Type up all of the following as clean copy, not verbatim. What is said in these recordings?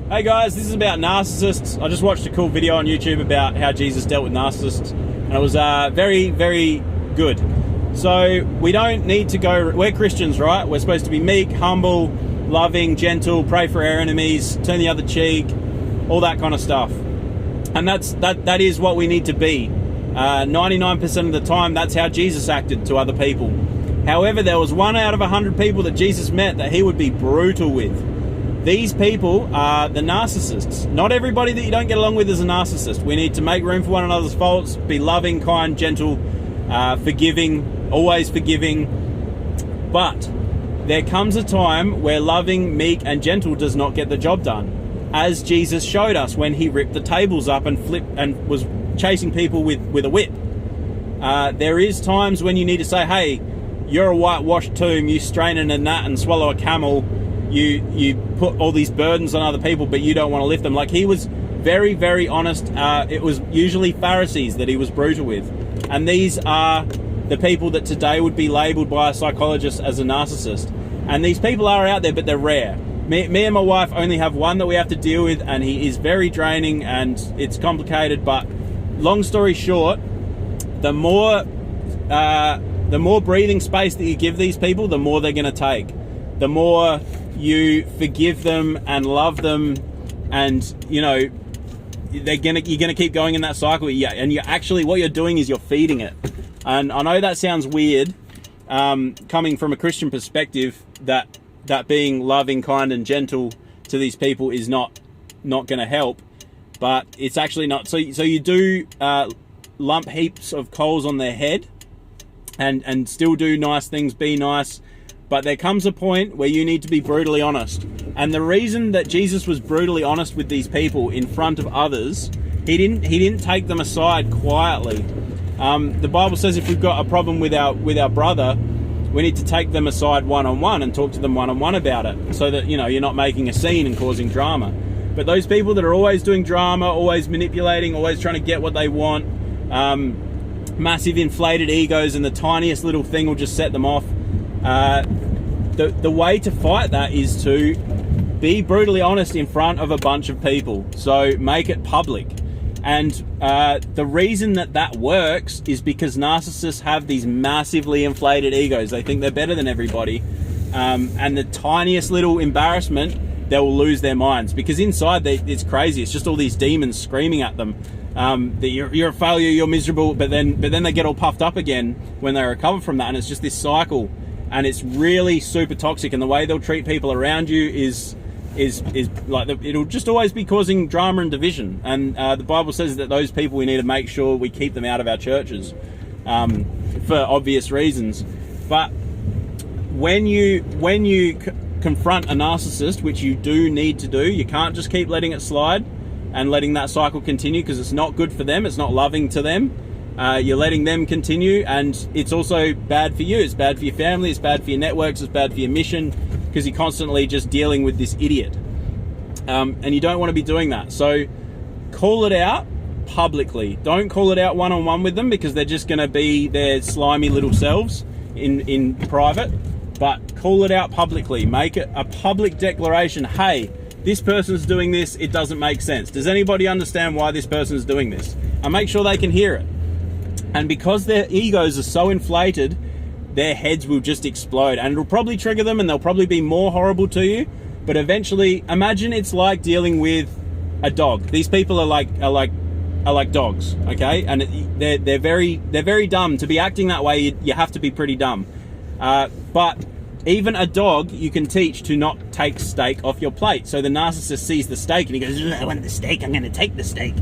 Hey guys, this is about narcissists. I just watched a cool video on YouTube about how Jesus dealt with narcissists, and it was very, very good. So we don't need to go, we're Christians, right? We're supposed to be meek, humble, loving, gentle, pray for our enemies, turn the other cheek, all that kind of stuff. And that is what we need to be. 99% of the time, that's how Jesus acted to other people. However, there was 1 out of 100 people that Jesus met that he would be brutal with. These people are the narcissists. Not everybody that you don't get along with is a narcissist. We need to make room for one another's faults, be loving, kind, gentle, forgiving, always forgiving. But there comes a time where loving, meek, and gentle does not get the job done, as Jesus showed us when he ripped the tables up and flipped and was chasing people with a whip. There is times when you need to say, hey, you're a whitewashed tomb, you strain in a gnat and swallow a camel, you put all these burdens on other people, but you don't want to lift them. Like, he was very, very honest. It was usually Pharisees that he was brutal with. And these are the people that today would be labeled by a psychologist as a narcissist. And these people are out there, but they're rare. Me and my wife only have one that we have to deal with, and he is very draining and it's complicated. But long story short, the more breathing space that you give these people, the more they're going to take. The more you forgive them and love them, and you're gonna keep going in that cycle. Yeah, and you actually, what you're doing is you're feeding it. And I know that sounds weird, coming from a Christian perspective, that being loving, kind, and gentle to these people is not going to help, but it's actually not. So you do lump heaps of coals on their head, and still do nice things, be nice. But there comes a point where you need to be brutally honest. And the reason that Jesus was brutally honest with these people in front of others, he didn't take them aside quietly. The Bible says if we've got a problem with our brother, we need to take them aside one-on-one and talk to them one-on-one about it, so that you're not making a scene and causing drama. But those people that are always doing drama, always manipulating, always trying to get what they want, massive inflated egos, and the tiniest little thing will just set them off. The way to fight that is to be brutally honest in front of a bunch of people. So make it public. And the reason that works is because narcissists have these massively inflated egos. They think they're better than everybody. And the tiniest little embarrassment, they will lose their minds, because inside it's crazy. It's just all these demons screaming at them. That you're a failure, you're miserable, but then they get all puffed up again when they recover from that, and it's just this cycle, and it's really super toxic. And the way they'll treat people around you is like, it'll just always be causing drama and division. And the Bible says that those people, we need to make sure we keep them out of our churches, for obvious reasons. But when you confront a narcissist, which you do need to do, you can't just keep letting it slide and letting that cycle continue, because it's not good for them. It's not loving to them. You're letting them continue, and it's also bad for you. It's bad for your family. It's bad for your networks. It's bad for your mission, because you're constantly just dealing with this idiot. And you don't want to be doing that. So call it out publicly. Don't call it out one-on-one with them, because they're just going to be their slimy little selves in private. But call it out publicly. Make it a public declaration. Hey, this person's doing this. It doesn't make sense. Does anybody understand why this person's doing this? And make sure they can hear it. And because their egos are so inflated, their heads will just explode, and it'll probably trigger them, and they'll probably be more horrible to you. But eventually, imagine it's like dealing with a dog. These people are like dogs, okay? And they're very dumb. To be acting that way, you have to be pretty dumb. But even a dog, you can teach to not take steak off your plate. So the narcissist sees the steak and he goes, I want the steak, I'm going to take the steak.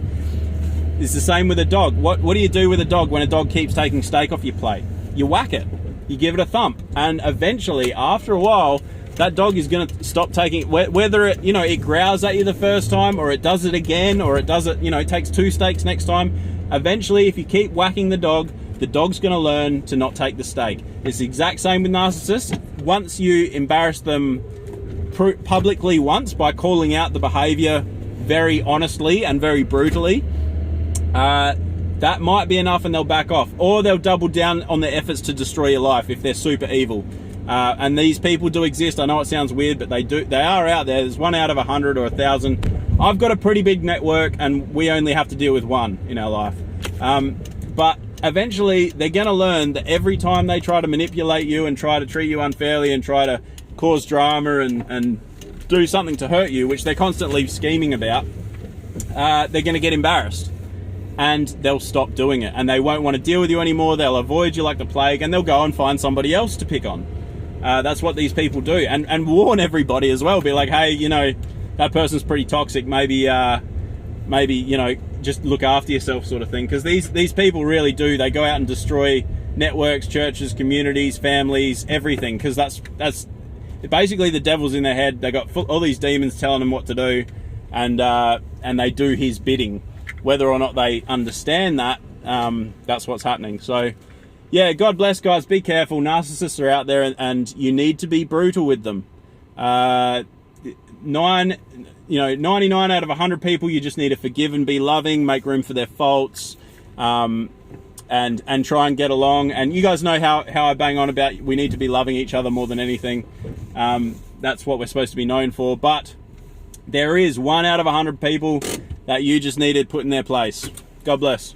It's the same with a dog. What do you do with a dog when a dog keeps taking steak off your plate? You whack it. You give it a thump. And eventually, after a while, that dog is going to stop taking, whether it, it growls at you the first time, or it does it again, or it does it, it takes 2 steaks next time. Eventually, if you keep whacking the dog's going to learn to not take the steak. It's the exact same with narcissists. Once you embarrass them publicly once by calling out the behavior very honestly and very brutally, that might be enough, and they'll back off, or they'll double down on their efforts to destroy your life if they're super evil. And these people do exist. I know it sounds weird, but they are out there. There's 1 out of 100 or 1,000 I've got a pretty big network and we only have to deal with one in our life. But eventually they're going to learn that every time they try to manipulate you and try to treat you unfairly and try to cause drama and do something to hurt you, which they're constantly scheming about, they're going to get embarrassed and they'll stop doing it, and they won't want to deal with you anymore. They'll avoid you like the plague, and they'll go and find somebody else to pick on. That's what these people do, and warn everybody as well. Be like, hey, you know, that person's pretty toxic. Maybe you know, just look after yourself, sort of thing. Because these people really do. They go out and destroy networks, churches, communities, families, everything. Because that's basically the devil's in their head. They got all these demons telling them what to do, and they do his bidding. Whether or not they understand that, that's what's happening. So, yeah, God bless, guys. Be careful. Narcissists are out there, and you need to be brutal with them. 99 out of 100 people, you just need to forgive and be loving, make room for their faults, and try and get along. And you guys know how I bang on about we need to be loving each other more than anything. That's what we're supposed to be known for. But there is 1 out of 100 people that you just needed put in their place. God bless.